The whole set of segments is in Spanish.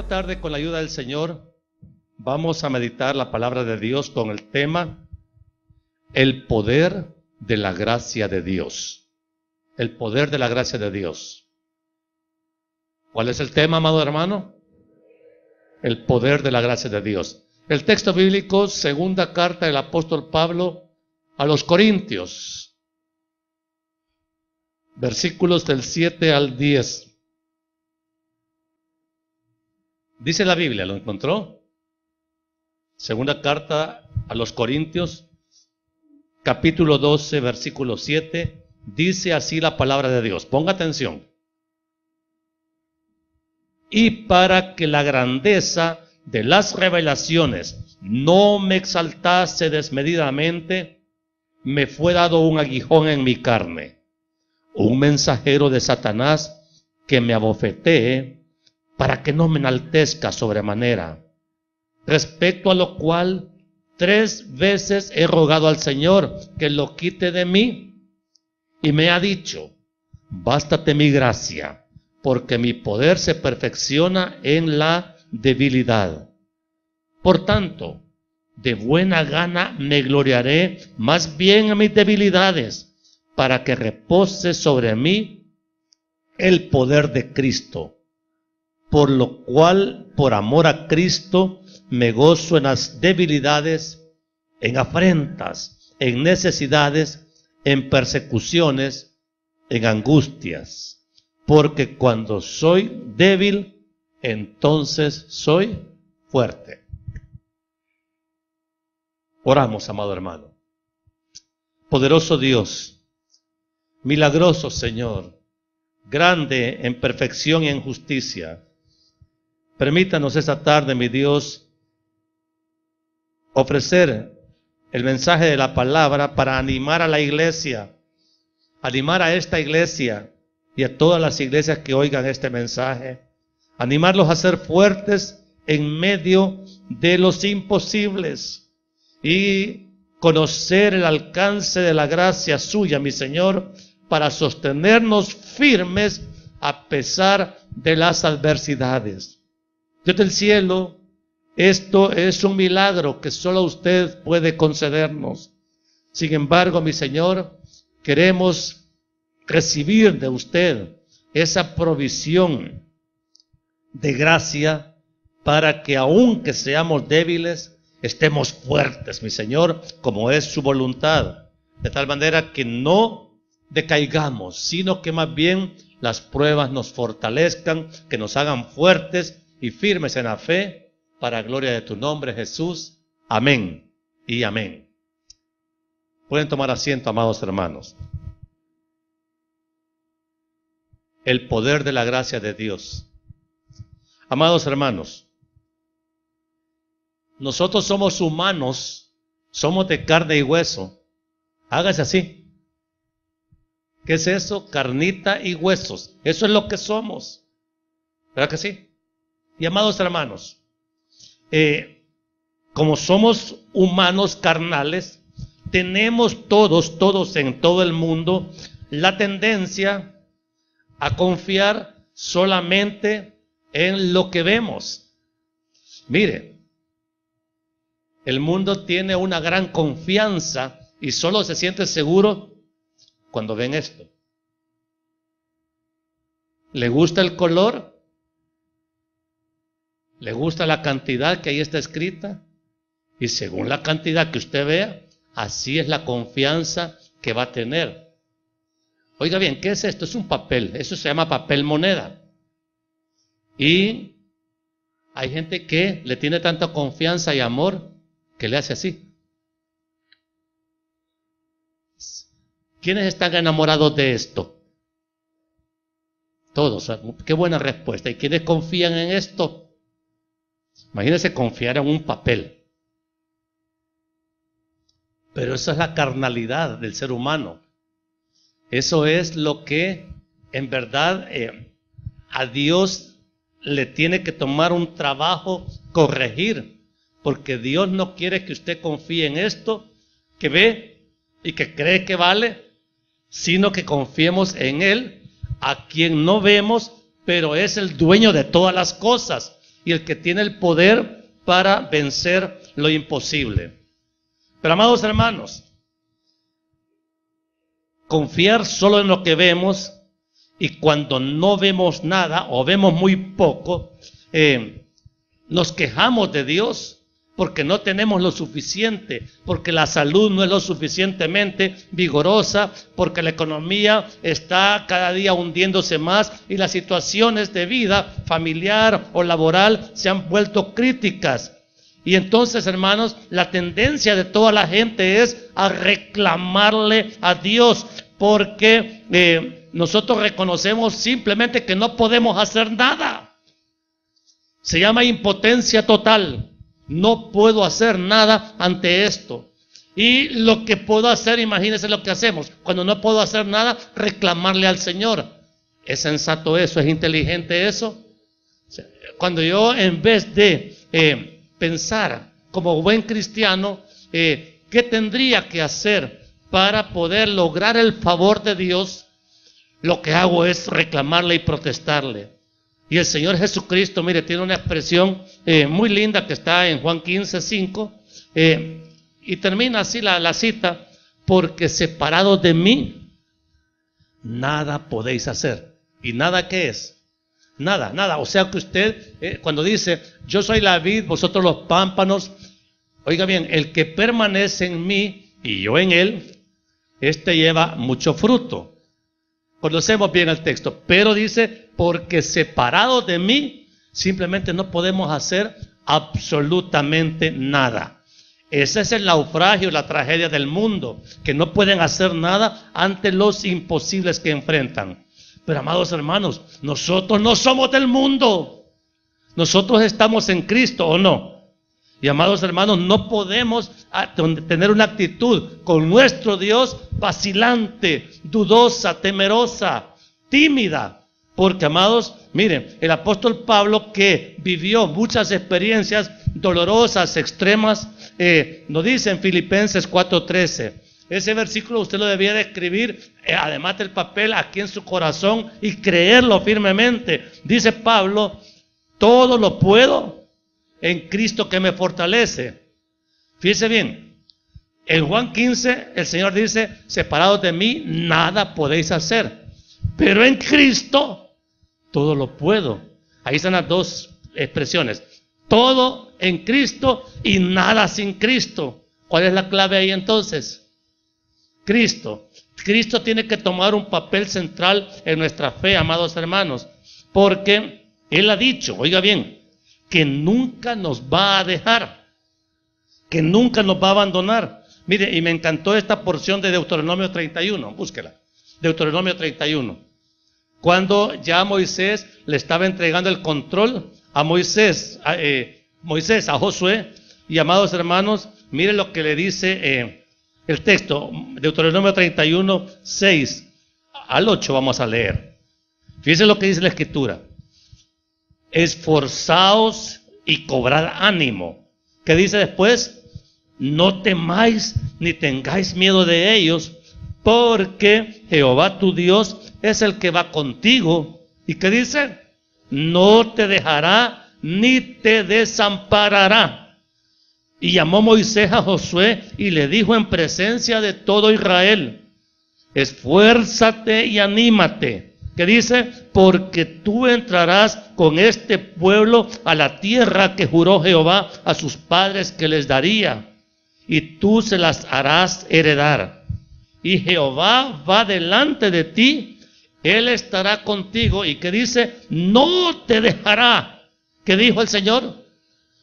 esta tarde, con la ayuda del Señor, vamos a meditar la palabra de Dios con el tema el poder de la gracia de Dios. El poder de la gracia de Dios. ¿Cuál es el tema, amado hermano? El poder de la gracia de Dios. El texto bíblico, segunda carta del apóstol Pablo a los Corintios, versículos del 7 al 10. Dice la Biblia, ¿lo encontró? Segunda carta a los Corintios, capítulo 12, versículo 7, dice así la palabra de Dios. Ponga atención. Y para que la grandeza de las revelaciones no me exaltase desmedidamente, me fue dado un aguijón en mi carne, un mensajero de Satanás que me abofetee para que no me enaltezca sobremanera. Respecto a lo cual 3 veces he rogado al Señor que lo quite de mí, y me ha dicho: bástate mi gracia, porque mi poder se perfecciona en la debilidad. Por tanto, de buena gana me gloriaré más bien en mis debilidades, para que repose sobre mí el poder de Cristo. Por lo cual, por amor a Cristo, me gozo en las debilidades, en afrentas, en necesidades, en persecuciones, en angustias. Porque cuando soy débil, entonces soy fuerte. Oramos, amado hermano. Poderoso Dios, milagroso Señor, grande en perfección y en justicia, permítanos esta tarde, mi Dios, ofrecer el mensaje de la palabra para animar a la iglesia, animar a esta iglesia y a todas las iglesias que oigan este mensaje, animarlos a ser fuertes en medio de los imposibles y conocer el alcance de la gracia suya, mi Señor, para sostenernos firmes a pesar de las adversidades. Dios del cielo, esto es un milagro que solo usted puede concedernos. Sin embargo, mi Señor, queremos recibir de usted esa provisión de gracia para que, aunque seamos débiles, estemos fuertes, mi Señor, como es su voluntad, de tal manera que no decaigamos, sino que más bien las pruebas nos fortalezcan, que nos hagan fuertes y firmes en la fe, para gloria de tu nombre, Jesús. Amén y amén. Pueden tomar asiento, amados hermanos. El poder de la gracia de Dios. Amados hermanos, nosotros somos humanos, somos de carne y hueso. Hágase así. ¿Qué es eso? Carnita y huesos. Eso es lo que somos. ¿Verdad que sí? Y amados hermanos, como somos humanos carnales, tenemos todos en todo el mundo la tendencia a confiar solamente en lo que vemos. Mire, el mundo tiene una gran confianza y solo se siente seguro cuando ven esto. ¿Le gusta el color? ¿Le gusta la cantidad que ahí está escrita? Y según la cantidad que usted vea, así es la confianza que va a tener. Oiga bien, ¿qué es esto? Es un papel. Eso se llama papel moneda. Y hay gente que le tiene tanta confianza y amor que le hace así. ¿Quiénes están enamorados de esto? Todos. Qué buena respuesta. ¿Y quiénes confían en esto? Imagínense confiar en un papel. Pero esa es la carnalidad del ser humano. Eso es lo que en verdad a Dios le tiene que tomar un trabajo corregir. Porque Dios no quiere que usted confíe en esto que ve y que cree que vale, sino que confiemos en Él, a quien no vemos, pero es el dueño de todas las cosas. y el que tiene el poder para vencer lo imposible. Pero amados hermanos, confiar solo en lo que vemos, y cuando no vemos nada o vemos muy poco, nos quejamos de Dios porque no tenemos lo suficiente, porque la salud no es lo suficientemente vigorosa, porque la economía está cada día hundiéndose más y las situaciones de vida familiar o laboral se han vuelto críticas. Y entonces, hermanos, la tendencia de toda la gente es a reclamarle a Dios, porque nosotros reconocemos simplemente que no podemos hacer nada. Se llama impotencia total. No puedo hacer nada ante esto. Y lo que puedo hacer, imagínense lo que hacemos. Cuando no puedo hacer nada, reclamarle al Señor. ¿Es sensato eso? ¿Es inteligente eso? Cuando yo, en vez de pensar como buen cristiano, ¿qué tendría que hacer para poder lograr el favor de Dios? Lo que hago es reclamarle y protestarle. Y el Señor Jesucristo, mire, tiene una expresión muy linda que está en Juan 15:5, y termina así la cita: porque separados de mí, nada podéis hacer. ¿Y nada qué es? Nada. O sea que usted, cuando dice, yo soy la vid, vosotros los pámpanos, oiga bien, el que permanece en mí y yo en él, este lleva mucho fruto. Conocemos bien el texto, pero dice, porque separados de mí, simplemente no podemos hacer absolutamente nada. Ese es el naufragio, la tragedia del mundo, que no pueden hacer nada ante los imposibles que enfrentan. Pero amados hermanos, nosotros no somos del mundo. Nosotros estamos en Cristo, ¿o no? Y amados hermanos, no podemos tener una actitud con nuestro Dios vacilante, dudosa, temerosa, tímida. Porque, amados, miren, el apóstol Pablo, que vivió muchas experiencias dolorosas, extremas, nos dice en Filipenses 4:13. Ese versículo usted lo debía de escribir, además del papel, aquí en su corazón y creerlo firmemente. Dice Pablo, todo lo puedo en Cristo que me fortalece. Fíjese bien, en Juan 15 el Señor dice, separados de mí nada podéis hacer, pero en Cristo todo lo puedo. Ahí están las dos expresiones, todo en Cristo y nada sin Cristo. ¿Cuál es la clave ahí entonces? Cristo. Cristo tiene que tomar un papel central en nuestra fe, amados hermanos, porque Él ha dicho, oiga bien, que nunca nos va a dejar, que nunca nos va a abandonar. Mire, y me encantó esta porción de Deuteronomio 31, búsquela, Deuteronomio 31, cuando ya Moisés le estaba entregando el control a Moisés, a Josué, y amados hermanos, mire lo que le dice el texto, Deuteronomio 31, 6 al 8 vamos a leer. Fíjense lo que dice la Escritura. Esforzaos y cobrad ánimo. ¿Qué dice después? No temáis ni tengáis miedo de ellos, porque Jehová tu Dios es el que va contigo. ¿Y qué dice? No te dejará ni te desamparará. Y llamó Moisés a Josué y le dijo en presencia de todo Israel, esfuérzate y anímate. ¿Qué dice? Porque tú entrarás con este pueblo a la tierra que juró Jehová a sus padres que les daría, y tú se las harás heredar. Y Jehová va delante de ti, Él estará contigo. ¿Y qué dice? No te dejará. ¿Qué dijo el Señor?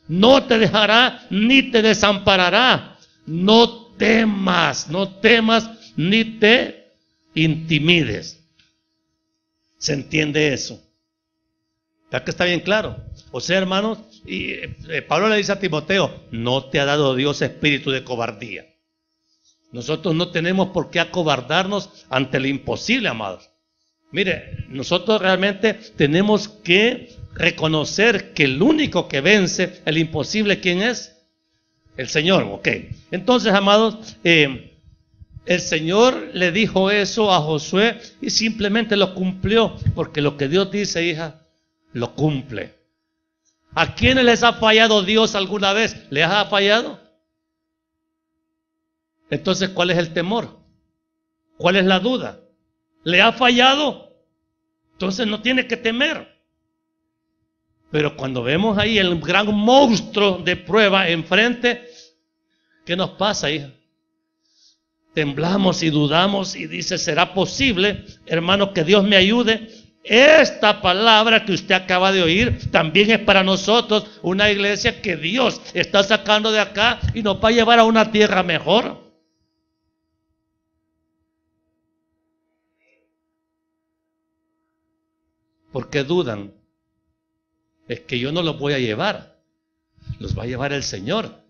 No te dejará ni te desamparará. No temas ni te intimides. ¿Se entiende eso? ¿Verdad que está bien claro? O sea, hermanos, y Pablo le dice a Timoteo, no te ha dado Dios espíritu de cobardía. Nosotros no tenemos por qué acobardarnos ante lo imposible, amados. Mire, nosotros realmente tenemos que reconocer que el único que vence el imposible, ¿quién es? El Señor, ok. Entonces, amados, el Señor le dijo eso a Josué y simplemente lo cumplió, porque lo que Dios dice, hija, lo cumple. ¿A quiénes les ha fallado Dios alguna vez? ¿Les ha fallado? Entonces, ¿cuál es el temor? ¿Cuál es la duda? ¿Le ha fallado? Entonces no tiene que temer. Pero cuando vemos ahí el gran monstruo de prueba enfrente, ¿qué nos pasa, hija? Temblamos y dudamos y dice, ¿será posible, hermano, que Dios me ayude? Esta palabra que usted acaba de oír también es para nosotros, una iglesia que Dios está sacando de acá y nos va a llevar a una tierra mejor. ¿Por qué dudan? Es que yo no los voy a llevar, los va a llevar el Señor.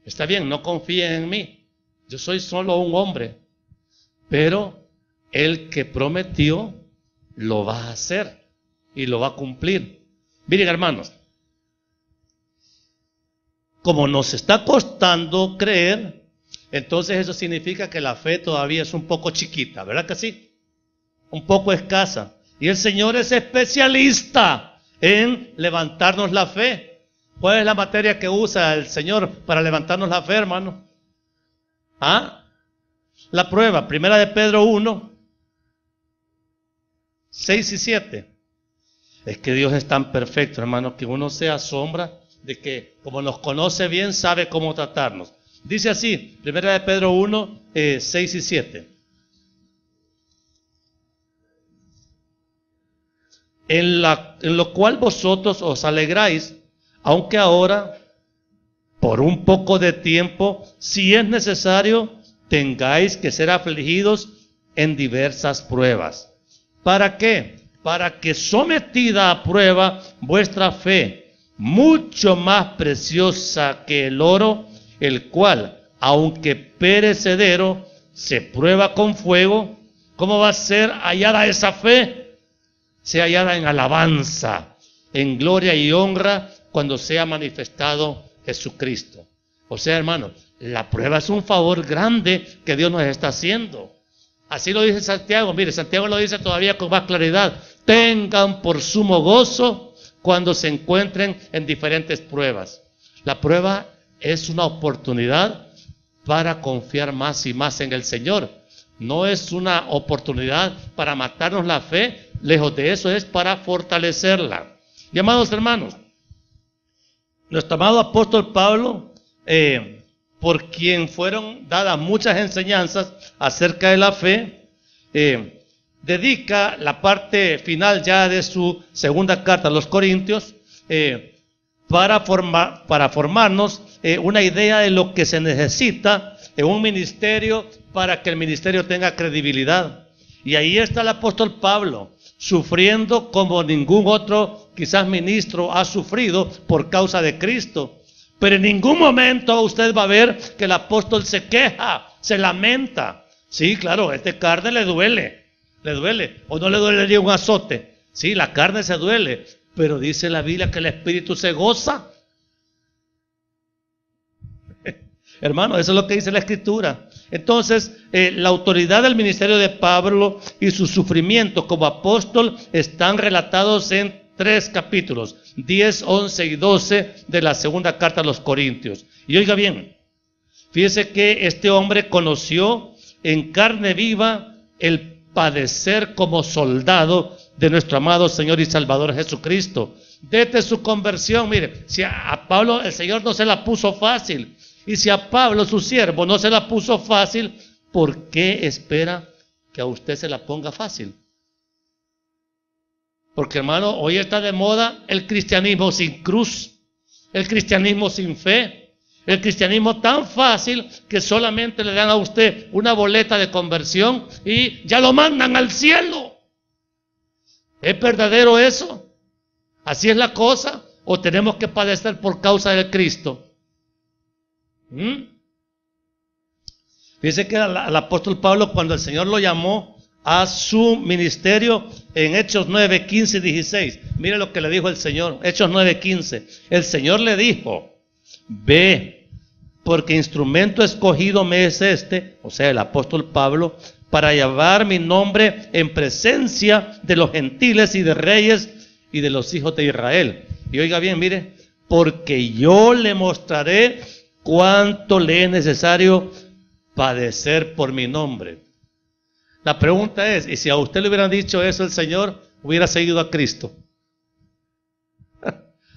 Está bien, no confíen en mí, yo soy solo un hombre, pero el que prometió lo va a hacer y lo va a cumplir. Miren, hermanos, como nos está costando creer, entonces eso significa que la fe todavía es un poco chiquita, ¿verdad que sí? Un poco escasa. Y el Señor es especialista en levantarnos la fe. ¿Cuál es la materia que usa el Señor para levantarnos la fe, hermano? ¿Ah? La prueba, primera de Pedro 1, 6 y 7. Es que Dios es tan perfecto, hermano, que uno se asombra de que, como nos conoce bien, sabe cómo tratarnos. Dice así, primera de Pedro 1, 6 y 7. En lo cual vosotros os alegráis, aunque ahora, por un poco de tiempo, si es necesario, tengáis que ser afligidos en diversas pruebas. ¿Para qué? Para que sometida a prueba vuestra fe, mucho más preciosa que el oro, el cual, aunque perecedero, se prueba con fuego, ¿cómo va a ser hallada esa fe? Sea hallada en alabanza, en gloria y honra, cuando sea manifestado Jesucristo. O sea, hermano, la prueba es un favor grande que Dios nos está haciendo. Así lo dice Santiago. Mire, Santiago lo dice todavía con más claridad. Tengan por sumo gozo cuando se encuentren en diferentes pruebas. La prueba es una oportunidad para confiar más y más en el Señor. No es una oportunidad para matarnos la fe. Lejos de eso, es para fortalecerla. Y amados hermanos, nuestro amado apóstol Pablo, por quien fueron dadas muchas enseñanzas acerca de la fe, dedica la parte final ya de su segunda carta a los Corintios para formarnos una idea de lo que se necesita en un ministerio para que el ministerio tenga credibilidad. Y ahí está el apóstol Pablo, sufriendo como ningún otro quizás ministro ha sufrido por causa de Cristo. Pero en ningún momento usted va a ver que el apóstol se queja, se lamenta. Sí, claro, carne le duele, o no le duele un azote. Sí, la carne se duele, pero dice la Biblia que el espíritu se goza. Hermano, eso es lo que dice la Escritura. Entonces, la autoridad del ministerio de Pablo y su sufrimiento como apóstol están relatados en 3 capítulos, 10, 11 y 12 de la segunda carta a los Corintios. Y oiga bien, fíjese que este hombre conoció en carne viva el padecer como soldado de nuestro amado Señor y Salvador Jesucristo. Desde su conversión, mire, si a Pablo el Señor no se la puso fácil, y si a Pablo, su siervo, no se la puso fácil, ¿por qué espera que a usted se la ponga fácil? Porque, hermano, hoy está de moda el cristianismo sin cruz, el cristianismo sin fe, el cristianismo tan fácil que solamente le dan a usted una boleta de conversión y ya lo mandan al cielo. ¿Es verdadero eso? ¿Así es la cosa? ¿O tenemos que padecer por causa de Cristo? Fíjese que al apóstol Pablo, cuando el Señor lo llamó a su ministerio en Hechos 9, 15 y 16, mire lo que le dijo el Señor. Hechos 9, 15. El Señor le dijo: ve, porque instrumento escogido me es este, o sea, el apóstol Pablo, para llevar mi nombre en presencia de los gentiles y de reyes y de los hijos de Israel. Y oiga bien, mire, porque yo le mostraré cuánto le es necesario padecer por mi nombre. La pregunta es, ¿y si a usted le hubieran dicho eso el Señor, hubiera seguido a Cristo?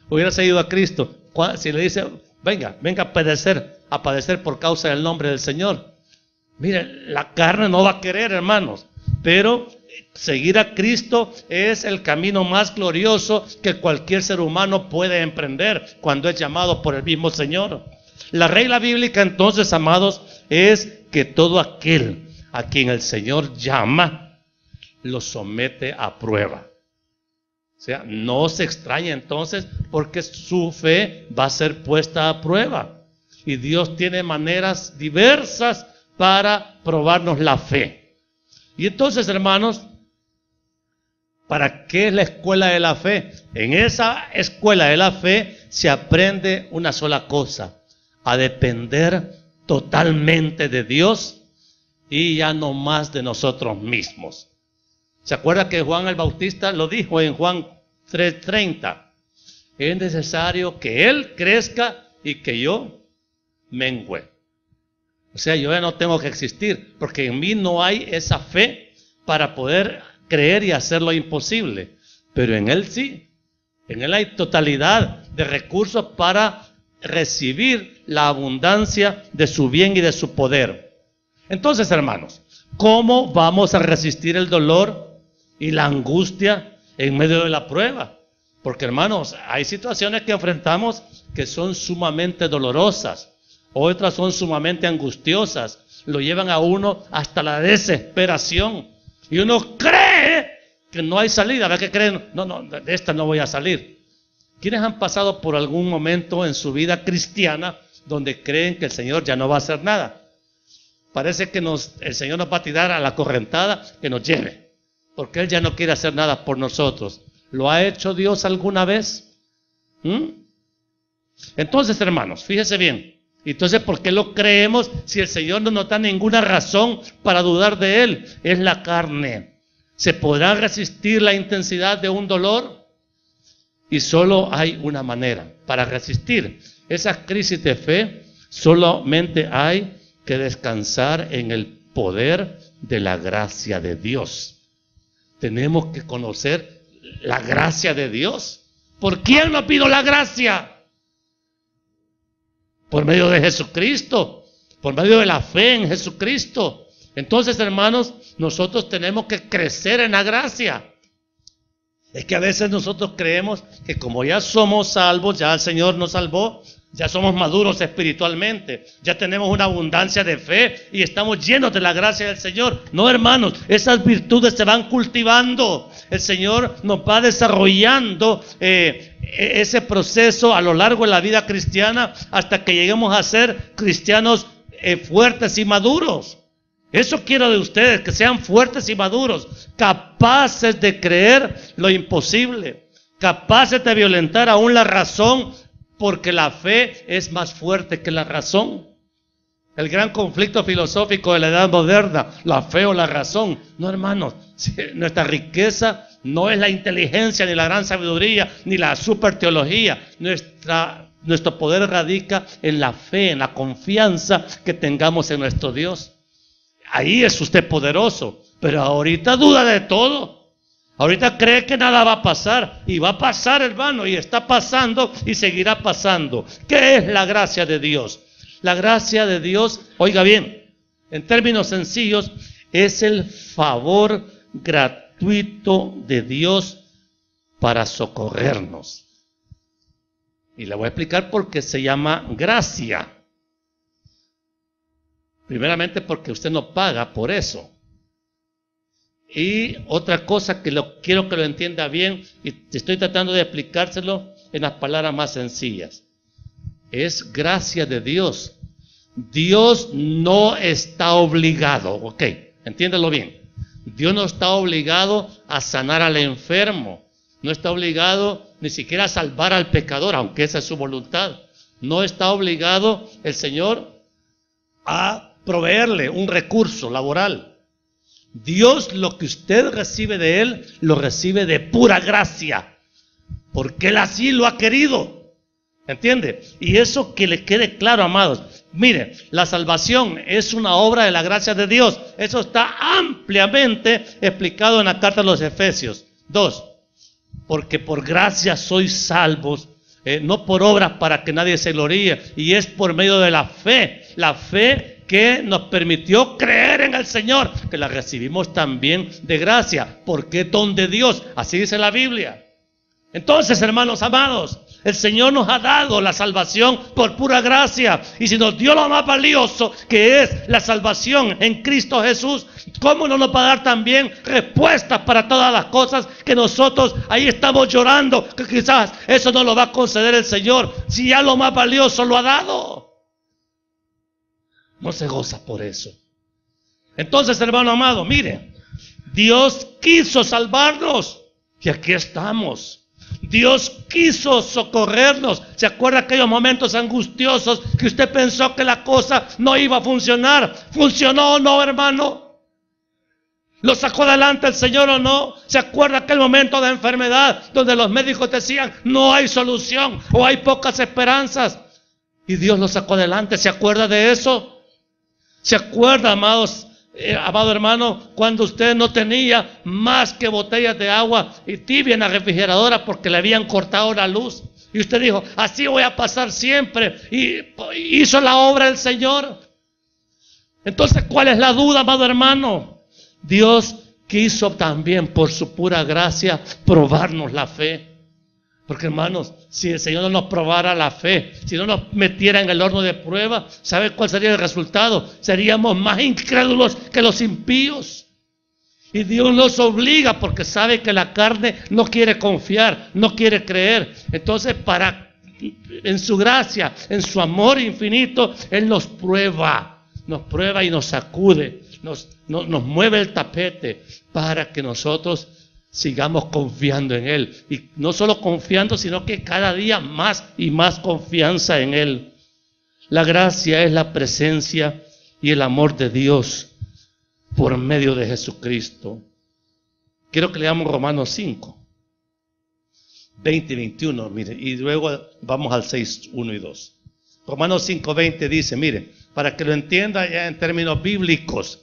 Hubiera seguido a Cristo. Si le dice, venga a padecer por causa del nombre del Señor. Mire, la carne no va a querer, hermanos, pero seguir a Cristo es el camino más glorioso que cualquier ser humano puede emprender cuando es llamado por el mismo Señor. La regla bíblica entonces, amados, es que todo aquel a quien el Señor llama, lo somete a prueba. O sea, no se extraña entonces porque su fe va a ser puesta a prueba. Y Dios tiene maneras diversas para probarnos la fe. Y entonces, hermanos, ¿para qué es la escuela de la fe? En esa escuela de la fe se aprende una sola cosa: a depender totalmente de Dios y ya no más de nosotros mismos. ¿Se acuerda que Juan el Bautista lo dijo en Juan 3:30? Es necesario que Él crezca y que yo mengüe. O sea, yo ya no tengo que existir, porque en mí no hay esa fe para poder creer y hacer lo imposible. Pero en Él sí. En Él hay totalidad de recursos para recibir la abundancia de su bien y de su poder. Entonces, hermanos, ¿cómo vamos a resistir el dolor y la angustia en medio de la prueba? Porque, hermanos, hay situaciones que enfrentamos que son sumamente dolorosas, otras son sumamente angustiosas, lo llevan a uno hasta la desesperación, y uno cree que no hay salida. ¿Verdad que creen? No, de esta no voy a salir. ¿Quiénes han pasado por algún momento en su vida cristiana donde creen que el Señor ya no va a hacer nada? Parece que el Señor nos va a tirar a la correntada que nos lleve, porque Él ya no quiere hacer nada por nosotros. ¿Lo ha hecho Dios alguna vez? Entonces, hermanos, fíjese bien. Entonces, ¿por qué lo creemos si el Señor no nos da ninguna razón para dudar de Él? Es la carne. ¿Se podrá resistir la intensidad de un dolor? Y solo hay una manera para resistir esa crisis de fe. Solamente hay que descansar en el poder de la gracia de Dios. Tenemos que conocer la gracia de Dios. ¿Por quién nos pido la gracia? Por medio de Jesucristo, por medio de la fe en Jesucristo. Entonces, hermanos, nosotros tenemos que crecer en la gracia. Es que a veces nosotros creemos que como ya somos salvos, ya el Señor nos salvó, ya somos maduros espiritualmente, ya tenemos una abundancia de fe y estamos llenos de la gracia del Señor. No, hermanos, esas virtudes se van cultivando. El Señor nos va desarrollando ese proceso a lo largo de la vida cristiana hasta que lleguemos a ser cristianos fuertes y maduros. Eso quiero de ustedes, que sean fuertes y maduros, capaces de creer lo imposible, capaces de violentar aún la razón, porque la fe es más fuerte que la razón. El gran conflicto filosófico de la edad moderna, la fe o la razón. No, hermanos, nuestra riqueza no es la inteligencia, ni la gran sabiduría, ni la super teología. Nuestro poder radica en la fe, en la confianza que tengamos en nuestro Dios. Ahí es usted poderoso, pero ahorita duda de todo. Ahorita cree que nada va a pasar, y va a pasar, hermano, y está pasando y seguirá pasando. ¿Qué es la gracia de Dios? La gracia de Dios, oiga bien, en términos sencillos, es el favor gratuito de Dios para socorrernos. Y le voy a explicar por qué se llama gracia. Primeramente porque usted no paga por eso. Y otra cosa que quiero que lo entienda bien, y estoy tratando de explicárselo en las palabras más sencillas. Es gracia de Dios. Dios no está obligado, ok, entiéndalo bien. Dios no está obligado a sanar al enfermo. No está obligado ni siquiera a salvar al pecador, aunque esa es su voluntad. No está obligado el Señor a proveerle un recurso laboral. Dios, lo que usted recibe de Él, lo recibe de pura gracia. porque Él así lo ha querido. ¿Entiende? Y eso que le quede claro, amados. Mire, la salvación es una obra de la gracia de Dios. Eso está ampliamente explicado en la carta a los Efesios. 2. Porque por gracia sois salvos, no por obras para que nadie se gloríe. Y es por medio de la fe que nos permitió creer en el Señor, que la recibimos también de gracia, porque es don de Dios. Así dice la Biblia. Entonces, hermanos amados, el Señor nos ha dado la salvación por pura gracia. Y si nos dio lo más valioso, que es la salvación en Cristo Jesús, ¿cómo no nos va a dar también respuestas para todas las cosas que nosotros ahí estamos llorando? Que quizás eso no lo va a conceder el Señor, si ya lo más valioso lo ha dado. No se goza por eso. Entonces, hermano amado, mire, Dios quiso salvarnos y aquí estamos. Dios quiso socorrernos. ¿Se acuerda aquellos momentos angustiosos que usted pensó que la cosa no iba a funcionar? ¿Funcionó o no, hermano? ¿Lo sacó adelante el Señor o no? ¿Se acuerda aquel momento de enfermedad donde los médicos decían no hay solución o hay pocas esperanzas? Y Dios lo sacó adelante. ¿Se acuerda de eso? ¿Se acuerda, amados? Amado hermano, cuando usted no tenía más que botellas de agua y tibia en la refrigeradora porque le habían cortado la luz, y usted dijo, así voy a pasar siempre, y hizo la obra del Señor. Entonces, ¿cuál es la duda, amado hermano? Dios quiso también por su pura gracia probarnos la fe. Porque, hermanos, si el Señor no nos probara la fe, si no nos metiera en el horno de prueba, ¿sabe cuál sería el resultado? Seríamos más incrédulos que los impíos. Y Dios nos obliga porque sabe que la carne no quiere confiar, no quiere creer. Entonces, en su gracia, en su amor infinito, Él nos prueba y nos sacude, nos mueve el tapete para que nosotros sigamos confiando en Él. Y no solo confiando, sino que cada día más y más confianza en Él. La gracia es la presencia y el amor de Dios por medio de Jesucristo. Quiero que leamos Romanos 5, 20 y 21, mire, y luego vamos al 6, 1 y 2. Romanos 5, 20 dice, mire, para que lo entienda ya en términos bíblicos,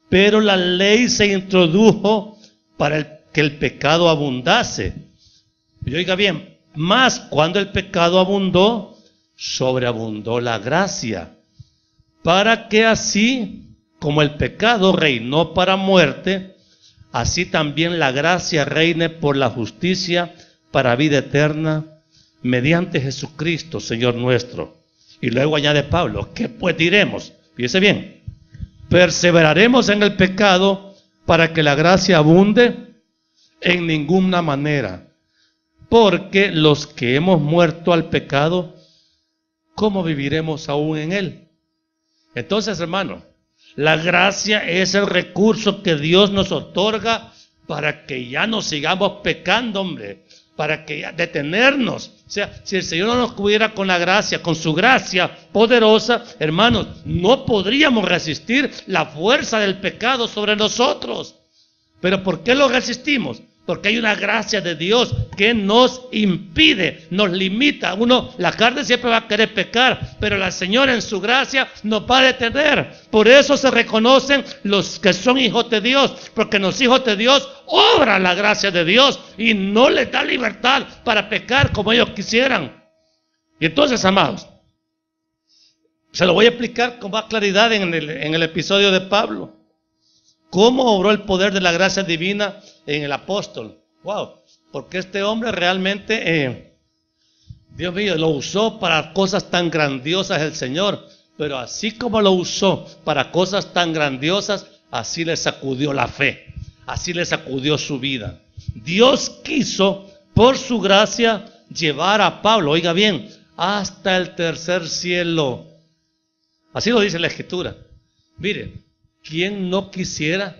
pero la ley se introdujo para que el pecado abundase. Y oiga bien, más cuando el pecado abundó, sobreabundó la gracia, para que así como el pecado reinó para muerte, así también la gracia reine por la justicia para vida eterna, mediante Jesucristo, Señor nuestro. Y luego añade Pablo, ¿qué pues diremos? Fíjese bien, perseveraremos en el pecado para que la gracia abunde. En ninguna manera, porque los que hemos muerto al pecado, ¿cómo viviremos aún en él? Entonces, hermano, la gracia es el recurso que Dios nos otorga para que ya no sigamos pecando, hombre, para que ya detenernos. O sea, si el Señor no nos cubriera con la gracia, con su gracia poderosa, hermanos, no podríamos resistir la fuerza del pecado sobre nosotros. ¿Pero por qué lo resistimos? Porque hay una gracia de Dios que nos impide, nos limita. La carne siempre va a querer pecar, pero la Señora en su gracia nos va a detener. Por eso se reconocen los que son hijos de Dios, porque los hijos de Dios obran la gracia de Dios y no les da libertad para pecar como ellos quisieran. Y entonces, amados, se lo voy a explicar con más claridad en el episodio de Pablo. ¿Cómo obró el poder de la gracia divina en el apóstol? Wow, porque este hombre realmente, Dios mío, lo usó para cosas tan grandiosas el Señor. Pero así como lo usó para cosas tan grandiosas, así le sacudió la fe, así le sacudió su vida. Dios quiso, por su gracia, llevar a Pablo, oiga bien, hasta el tercer cielo. Así lo dice la Escritura. Mire, ¿quién no quisiera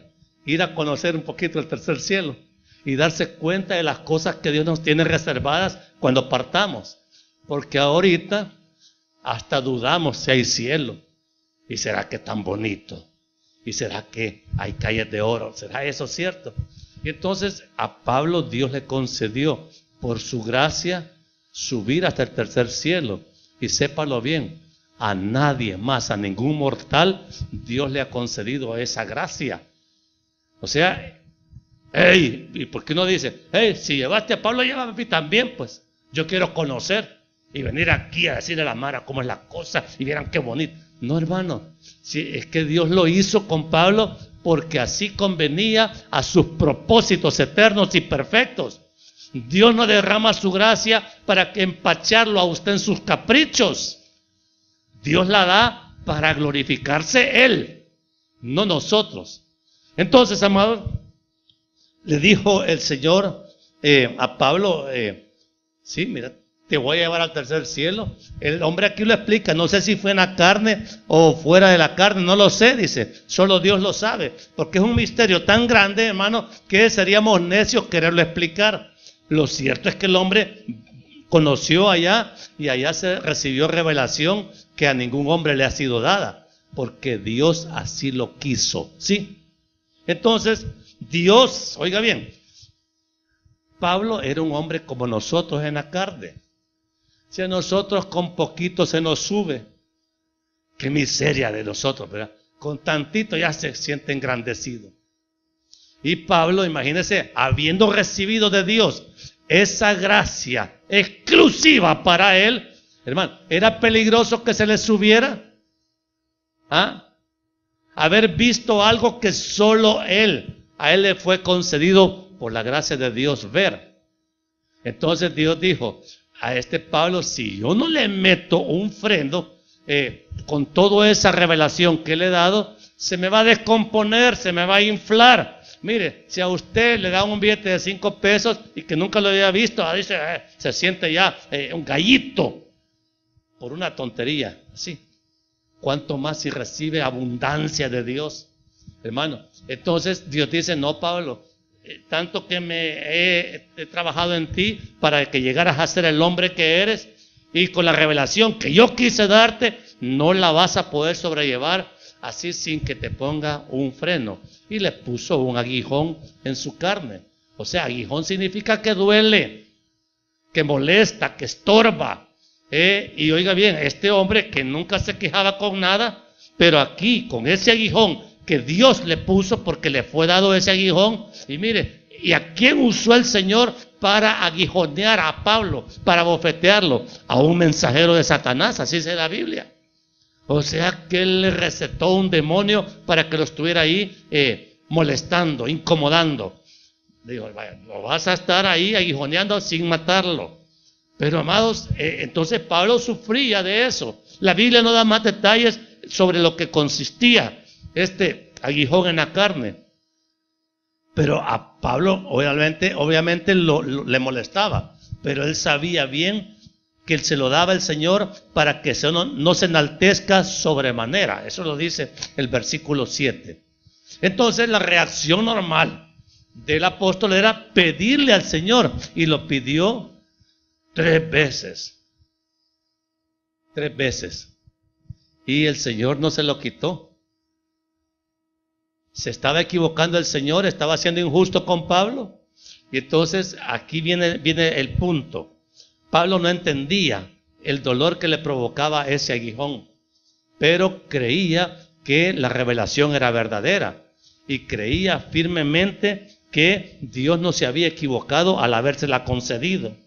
ir a conocer un poquito el tercer cielo y darse cuenta de las cosas que Dios nos tiene reservadas cuando partamos? Porque ahorita hasta dudamos si hay cielo. ¿Y será que tan bonito? ¿Y será que hay calles de oro? ¿Será eso cierto? Y entonces a Pablo Dios le concedió por su gracia, subir hasta el tercer cielo. Y sépalo bien, a nadie más, a ningún mortal, Dios le ha concedido esa gracia. O sea, hey, ¿y por qué no dice, hey, si llevaste a Pablo, llévame a mí también? Pues yo quiero conocer y venir aquí a decirle a la Mara cómo es la cosa y vieran qué bonito. No, hermano, si es que Dios lo hizo con Pablo porque así convenía a sus propósitos eternos y perfectos. Dios no derrama su gracia para empacharlo a usted en sus caprichos. Dios la da para glorificarse Él, no nosotros. Entonces, amados, le dijo el Señor a Pablo, sí, mira, te voy a llevar al tercer cielo. El hombre aquí lo explica, no sé si fue en la carne o fuera de la carne, no lo sé, dice, solo Dios lo sabe, porque es un misterio tan grande, hermano, que seríamos necios quererlo explicar. Lo cierto es que el hombre conoció allá y allá se recibió revelación que a ningún hombre le ha sido dada, porque Dios así lo quiso, ¿sí? Entonces, Dios, oiga bien, Pablo era un hombre como nosotros en la carne. Si a nosotros con poquito se nos sube, qué miseria de nosotros, ¿verdad? Con tantito ya se siente engrandecido. Y Pablo, imagínense, habiendo recibido de Dios esa gracia exclusiva para él, hermano, ¿era peligroso que se le subiera? ¿Ah? Haber visto algo que solo a él le fue concedido por la gracia de Dios ver. Entonces Dios dijo a este Pablo, si yo no le meto un freno con toda esa revelación que le he dado, se me va a descomponer, se me va a inflar. Mire, si a usted le da un billete de 5 pesos y que nunca lo había visto, dice, se siente ya un gallito por una tontería, así. ¿Cuánto más si recibe abundancia de Dios, hermano? Entonces Dios dice, no, Pablo, tanto que he trabajado en ti para que llegaras a ser el hombre que eres, y con la revelación que yo quise darte, no la vas a poder sobrellevar así sin que te ponga un freno. Y le puso un aguijón en su carne. O sea, aguijón significa que duele, que molesta, que estorba. Y oiga bien, este hombre que nunca se quejaba con nada, pero aquí con ese aguijón que Dios le puso, porque le fue dado ese aguijón, y mire, ¿y a quién usó el Señor para aguijonear a Pablo, para bofetearlo? A un mensajero de Satanás, así dice la Biblia. O sea que él le recetó un demonio para que lo estuviera ahí molestando, incomodando. Digo, vaya, lo vas a estar ahí aguijoneando sin matarlo. Pero amados, entonces Pablo sufría de eso. La Biblia no da más detalles sobre lo que consistía este aguijón en la carne. Pero a Pablo obviamente le molestaba. Pero él sabía bien que él se lo daba el Señor para que no se enaltezca sobremanera. Eso lo dice el versículo 7. Entonces la reacción normal del apóstol era pedirle al Señor, y lo pidió 3 veces. 3 veces. Y el Señor no se lo quitó. Se estaba equivocando el Señor, estaba siendo injusto con Pablo. Y entonces aquí viene el punto. Pablo no entendía el dolor que le provocaba ese aguijón, pero creía que la revelación era verdadera y creía firmemente que Dios no se había equivocado al habérsela concedido.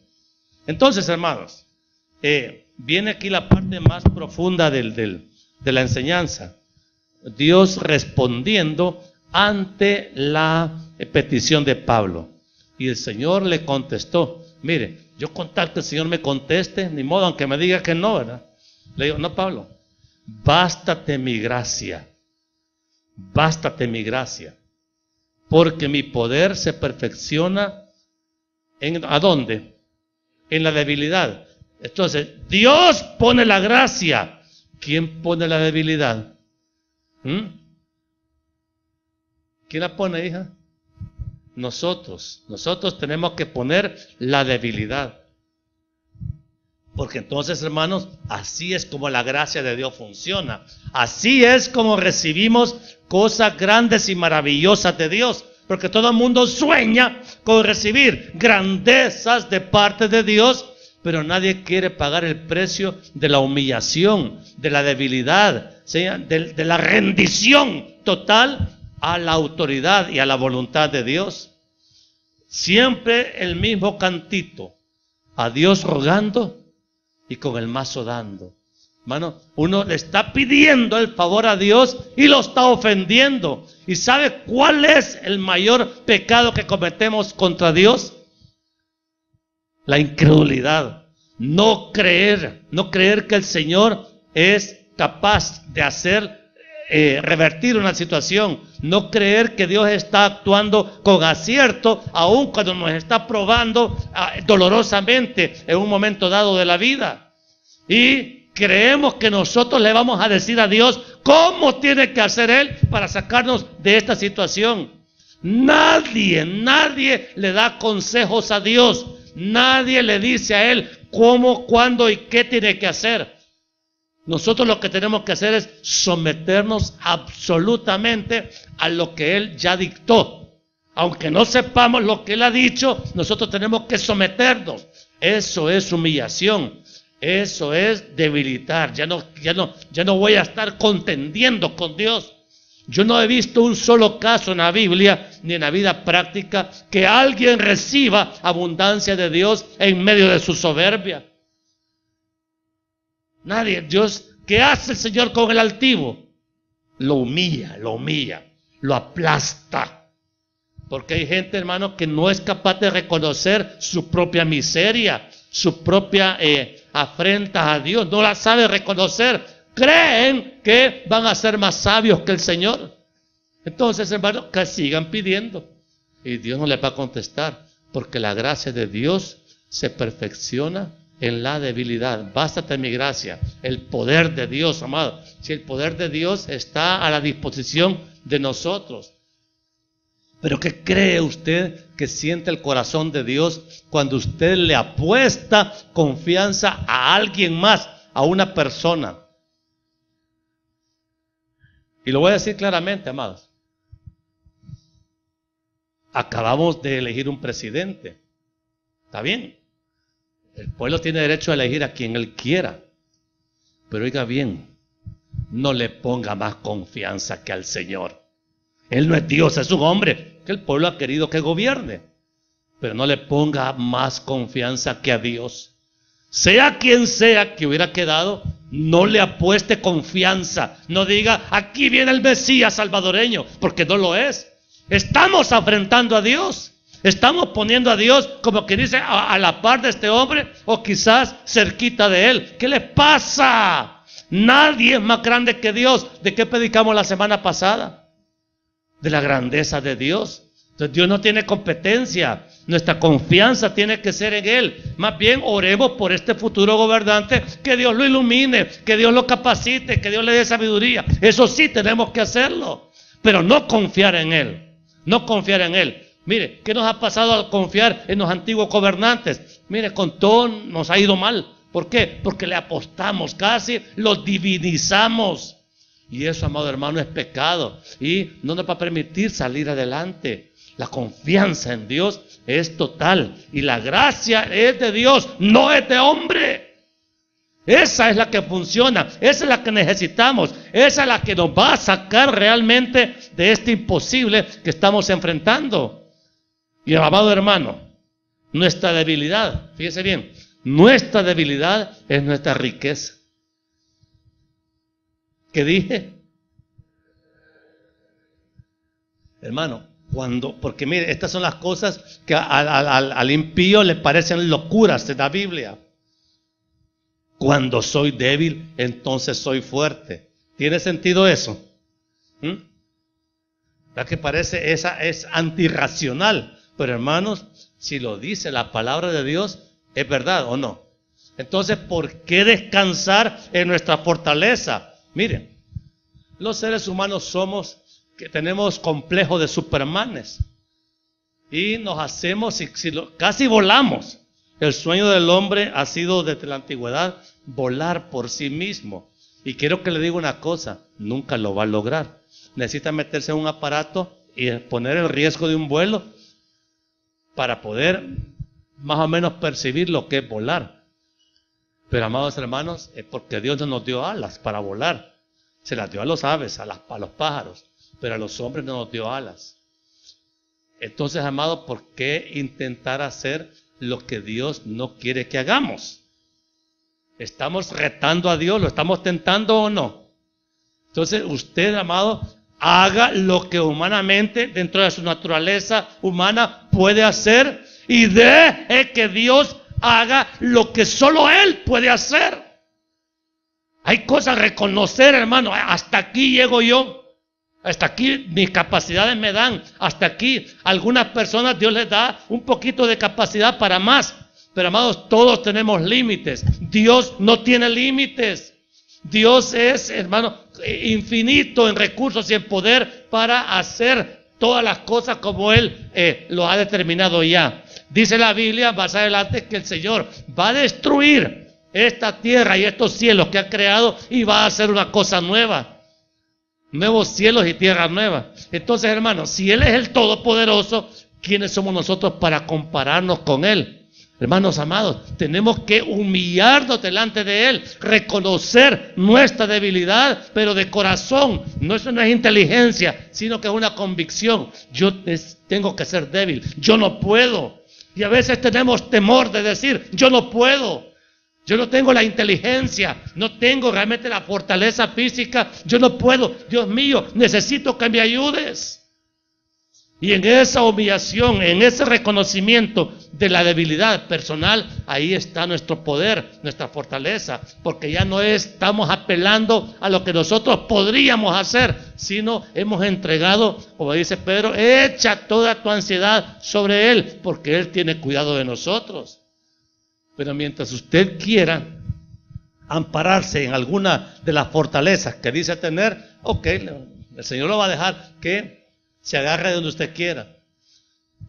Entonces, hermanos, viene aquí la parte más profunda de la enseñanza. Dios respondiendo ante la petición de Pablo. Y el Señor le contestó, mire, yo con tal que el Señor me conteste, ni modo, aunque me diga que no, ¿verdad? Le digo, no, Pablo, bástate mi gracia, porque mi poder se perfecciona ¿a dónde? En la debilidad. Entonces, Dios pone la gracia. ¿Quién pone la debilidad? ¿Quién la pone, hija? Nosotros tenemos que poner la debilidad. Porque entonces, hermanos, así es como la gracia de Dios funciona. Así es como recibimos cosas grandes y maravillosas de Dios. Porque todo el mundo sueña con recibir grandezas de parte de Dios, pero nadie quiere pagar el precio de la humillación, de la debilidad, ¿sí? de la rendición total a la autoridad y a la voluntad de Dios. Siempre el mismo cantito, a Dios rogando y con el mazo dando. Hermano, uno le está pidiendo el favor a Dios y lo está ofendiendo. ¿Y sabe cuál es el mayor pecado que cometemos contra Dios? La incredulidad. No creer que el Señor es capaz de hacer revertir una situación. No creer que Dios está actuando con acierto, aun cuando nos está probando dolorosamente en un momento dado de la vida. Y creemos que nosotros le vamos a decir a Dios cómo tiene que hacer Él para sacarnos de esta situación. Nadie le da consejos a Dios. Nadie le dice a Él cómo, cuándo y qué tiene que hacer. Nosotros lo que tenemos que hacer es someternos absolutamente a lo que Él ya dictó. Aunque no sepamos lo que Él ha dicho, nosotros tenemos que someternos. Eso es humillación. Eso es debilitar. Ya no voy a estar contendiendo con Dios. Yo no he visto un solo caso en la Biblia ni en la vida práctica que alguien reciba abundancia de Dios en medio de su soberbia. Nadie. Dios, ¿qué hace el Señor con el altivo? Lo humilla, lo aplasta. Porque hay gente, hermano, que no es capaz de reconocer su propia miseria, su propia afrenta a Dios, no la sabe reconocer. Creen que van a ser más sabios que el Señor. Entonces, hermano, que sigan pidiendo y Dios no les va a contestar, porque la gracia de Dios se perfecciona en la debilidad. Bástate mi gracia, el poder de Dios, amado. Si el poder de Dios está a la disposición de nosotros. Pero ¿qué cree usted que siente el corazón de Dios cuando usted le apuesta confianza a alguien más, a una persona? Y lo voy a decir claramente, amados. Acabamos de elegir un presidente. ¿Está bien? El pueblo tiene derecho a elegir a quien él quiera. Pero oiga bien, no le ponga más confianza que al Señor. Él no es Dios, es un hombre que el pueblo ha querido que gobierne. Pero no le ponga más confianza que a Dios. Sea quien sea que hubiera quedado, no le apueste confianza. No diga, aquí viene el Mesías salvadoreño, porque no lo es. Estamos afrentando a Dios. Estamos poniendo a Dios, como que dice, a la par de este hombre, o quizás cerquita de él. ¿Qué le pasa? Nadie es más grande que Dios. ¿De qué predicamos la semana pasada? De la grandeza de Dios. Entonces Dios no tiene competencia. Nuestra confianza tiene que ser en Él. Más bien oremos por este futuro gobernante, que Dios lo ilumine, que Dios lo capacite, que Dios le dé sabiduría. Eso sí tenemos que hacerlo, pero no confiar en Él. No confiar en Él. Mire, ¿qué nos ha pasado al confiar en los antiguos gobernantes? Mire, con todo nos ha ido mal. ¿Por qué? Porque le apostamos, casi los divinizamos. Y eso, amado hermano, es pecado. Y no nos va a permitir salir adelante. La confianza en Dios es total. Y la gracia es de Dios, no es de hombre. Esa es la que funciona. Esa es la que necesitamos. Esa es la que nos va a sacar realmente de este imposible que estamos enfrentando. Y amado hermano, nuestra debilidad, fíjese bien, nuestra debilidad es nuestra riqueza. ¿Qué dije? Hermano, porque mire, estas son las cosas que al impío le parecen locuras en la Biblia. Cuando soy débil, entonces soy fuerte. ¿Tiene sentido eso? ¿Verdad que parece? Esa es antirracional. Pero hermanos, si lo dice la palabra de Dios, ¿es verdad o no? Entonces, ¿por qué descansar en nuestra fortaleza? Miren, los seres humanos somos que tenemos complejo de supermanes y nos hacemos, casi volamos. El sueño del hombre ha sido desde la antigüedad volar por sí mismo. Y quiero que le diga una cosa, nunca lo va a lograr. Necesita meterse en un aparato y poner el riesgo de un vuelo para poder más o menos percibir lo que es volar. Pero amados hermanos, es porque Dios no nos dio alas para volar. Se las dio a los aves, a los pájaros, pero a los hombres no nos dio alas. Entonces, amados, ¿por qué intentar hacer lo que Dios no quiere que hagamos? ¿Estamos retando a Dios? ¿Lo estamos tentando o no? Entonces, usted, amado, haga lo que humanamente, dentro de su naturaleza humana, puede hacer, y deje que Dios haga lo que solo Él puede hacer. Hay cosas a reconocer, hermano. Hasta aquí llego yo. Hasta aquí mis capacidades me dan. Hasta aquí algunas personas Dios les da un poquito de capacidad para más. Pero amados, todos tenemos límites. Dios no tiene límites. Dios es, hermano, infinito en recursos y en poder para hacer todas las cosas como Él lo ha determinado ya. Dice la Biblia más adelante que el Señor va a destruir esta tierra y estos cielos que ha creado y va a hacer una cosa nueva. Nuevos cielos y tierra nueva. Entonces, hermanos, si Él es el Todopoderoso, ¿quiénes somos nosotros para compararnos con Él? Hermanos amados, tenemos que humillarnos delante de Él, reconocer nuestra debilidad, pero de corazón. No, eso no es inteligencia, sino que es una convicción. Yo tengo que ser débil, yo no puedo. Y a veces tenemos temor de decir, yo no puedo. Yo no tengo la inteligencia, no tengo realmente la fortaleza física, yo no puedo. Dios mío, necesito que me ayudes. Y en esa humillación, en ese reconocimiento de la debilidad personal, ahí está nuestro poder, nuestra fortaleza, porque ya no estamos apelando a lo que nosotros podríamos hacer, sino hemos entregado, como dice Pedro, echa toda tu ansiedad sobre Él, porque Él tiene cuidado de nosotros. Pero mientras usted quiera ampararse en alguna de las fortalezas que dice tener, ok, el Señor lo va a dejar que se agarre de donde usted quiera.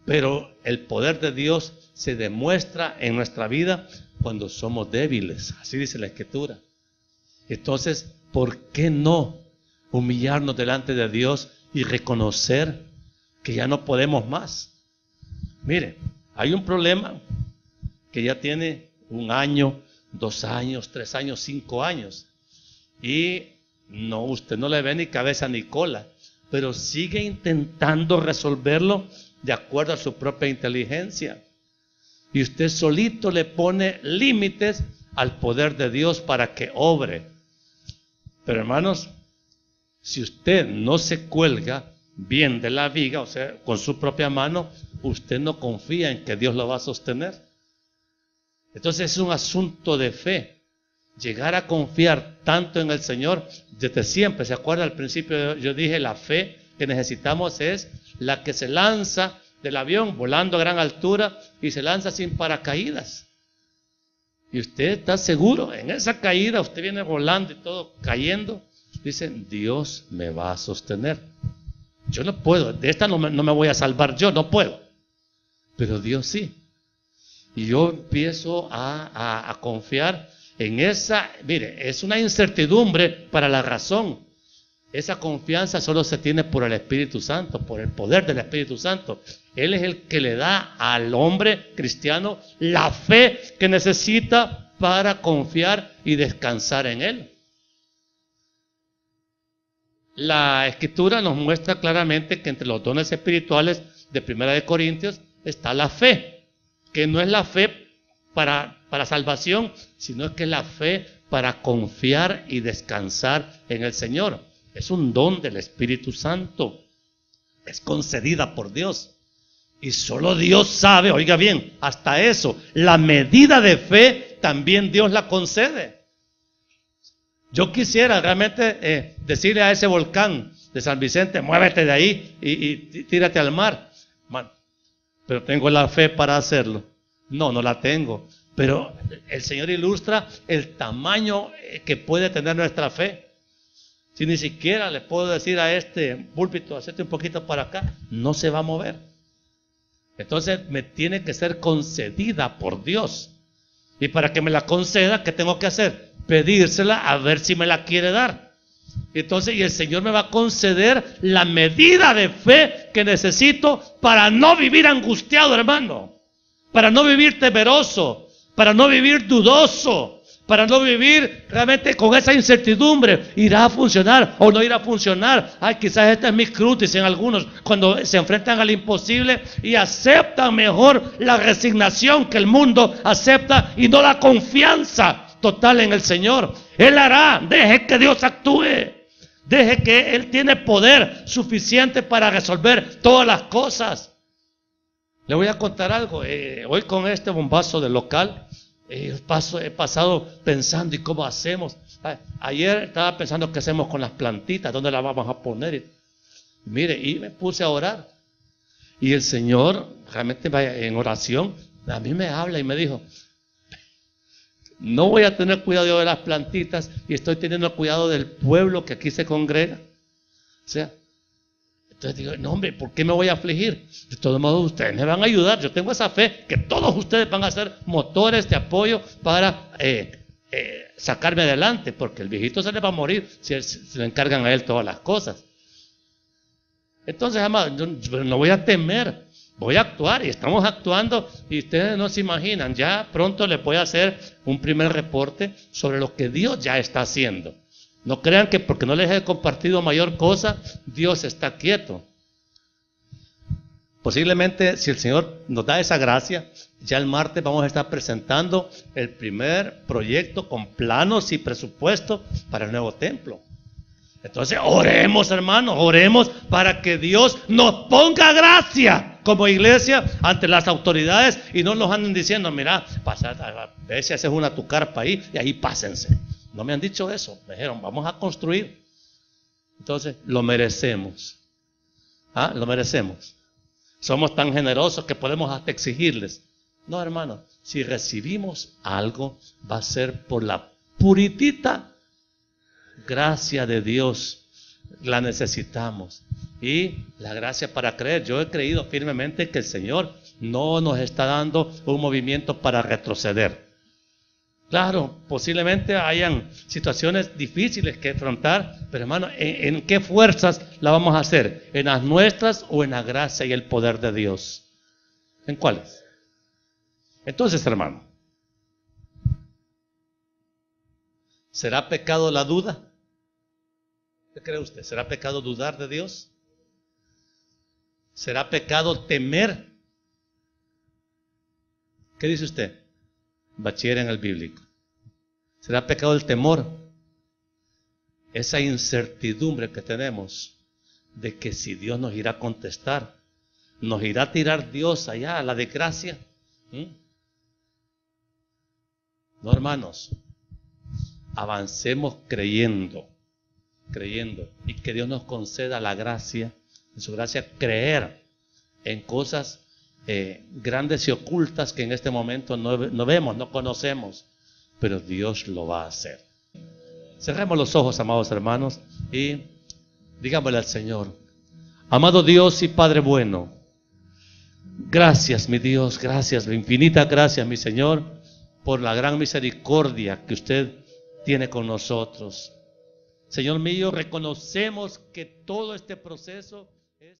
Pero el poder de Dios se demuestra en nuestra vida cuando somos débiles. Así dice la Escritura. Entonces, ¿por qué no humillarnos delante de Dios y reconocer que ya no podemos más? Mire, hay un problema que ya tiene 1 año, 2 años, 3 años, 5 años. Y no, usted no le ve ni cabeza ni cola, pero sigue intentando resolverlo de acuerdo a su propia inteligencia. Y usted solito le pone límites al poder de Dios para que obre. Pero hermanos, si usted no se cuelga bien de la viga, o sea, con su propia mano, usted no confía en que Dios lo va a sostener. Entonces es un asunto de fe. Llegar a confiar tanto en el Señor desde siempre. ¿Se acuerda? Al principio yo dije, la fe que necesitamos es la que se lanza del avión volando a gran altura y se lanza sin paracaídas. Y usted está seguro, en esa caída usted viene volando y todo cayendo. Dice, Dios me va a sostener. Yo no puedo, de esta no me voy a salvar yo, no puedo. Pero Dios sí. Y yo empiezo a confiar en esa, mire, es una incertidumbre para la razón. Esa confianza solo se tiene por el Espíritu Santo, por el poder del Espíritu Santo. Él es el que le da al hombre cristiano la fe que necesita para confiar y descansar en Él. La Escritura nos muestra claramente que entre los dones espirituales de 1 Corintios está la fe, que no es la fe para salvación, sino que es la fe para confiar y descansar en el Señor. Es un don del Espíritu Santo, es concedida por Dios. Y solo Dios sabe, oiga bien, hasta eso, la medida de fe también Dios la concede. Yo quisiera realmente decirle a ese volcán de San Vicente, muévete de ahí y tírate al mar. Man, pero tengo la fe para hacerlo. No la tengo. Pero el Señor ilustra el tamaño que puede tener nuestra fe. Si ni siquiera le puedo decir a este púlpito, hacete un poquito para acá, no se va a mover. Entonces me tiene que ser concedida por Dios. Y para que me la conceda, ¿qué tengo que hacer? Pedírsela a ver si me la quiere dar. Entonces, y el Señor me va a conceder la medida de fe que necesito para no vivir angustiado, hermano. Para no vivir temeroso, para no vivir dudoso, para no vivir realmente con esa incertidumbre. ¿Irá a funcionar o no irá a funcionar? Ay, quizás esta es mi cruz, dicen algunos, cuando se enfrentan al imposible y aceptan mejor la resignación que el mundo acepta y no la confianza total en el Señor. Él hará, deje que Dios actúe. Deje que Él tiene poder suficiente para resolver todas las cosas. Le voy a contar algo. Hoy con este bombazo del local, he pasado pensando, ¿y cómo hacemos? Ayer estaba pensando qué hacemos con las plantitas, dónde las vamos a poner. Y mire, y me puse a orar. Y el Señor, realmente en oración, a mí me habla y me dijo, no voy a tener cuidado de las plantitas y estoy teniendo cuidado del pueblo que aquí se congrega. O sea, entonces digo, no hombre, ¿por qué me voy a afligir? De todos modos ustedes me van a ayudar. Yo tengo esa fe que todos ustedes van a ser motores de apoyo para sacarme adelante, porque el viejito se le va a morir si le encargan a él todas las cosas. Entonces, amado, yo no voy a temer, voy a actuar y estamos actuando y ustedes no se imaginan, ya pronto les voy a hacer un primer reporte sobre lo que Dios ya está haciendo. No crean que porque no les he compartido mayor cosa, Dios está quieto. Posiblemente, si el Señor nos da esa gracia, ya el martes vamos a estar presentando el primer proyecto con planos y presupuesto para el nuevo templo. Entonces, oremos, hermanos, oremos para que Dios nos ponga gracia como iglesia ante las autoridades y no nos anden diciendo, mira, pasad, a ver si haces una tu carpa ahí y ahí pásense. No me han dicho eso, me dijeron, vamos a construir. Entonces, lo merecemos. Lo merecemos. Somos tan generosos que podemos hasta exigirles. No, hermano, si recibimos algo, va a ser por la puritita gracia de Dios. La necesitamos. Y la gracia para creer. Yo he creído firmemente que el Señor no nos está dando un movimiento para retroceder. Claro, posiblemente hayan situaciones difíciles que afrontar, pero hermano, ¿en qué fuerzas la vamos a hacer? ¿En las nuestras o en la gracia y el poder de Dios? ¿En cuáles? Entonces, hermano, ¿será pecado la duda? ¿Qué cree usted? ¿Será pecado dudar de Dios? ¿Será pecado temer? ¿Qué dice usted? Bachiller en el bíblico. ¿Será pecado el temor? Esa incertidumbre que tenemos de que si Dios nos irá a contestar, nos irá a tirar Dios allá a la desgracia. No, hermanos, avancemos creyendo y que Dios nos conceda la gracia, en su gracia, creer en cosas grandes y ocultas que en este momento no vemos, no conocemos, pero Dios lo va a hacer. Cerremos los ojos, amados hermanos, y digámosle al Señor: amado Dios y Padre bueno, gracias mi Dios, gracias, infinitas gracias mi Señor, por la gran misericordia que usted tiene con nosotros. Señor mío, reconocemos que todo este proceso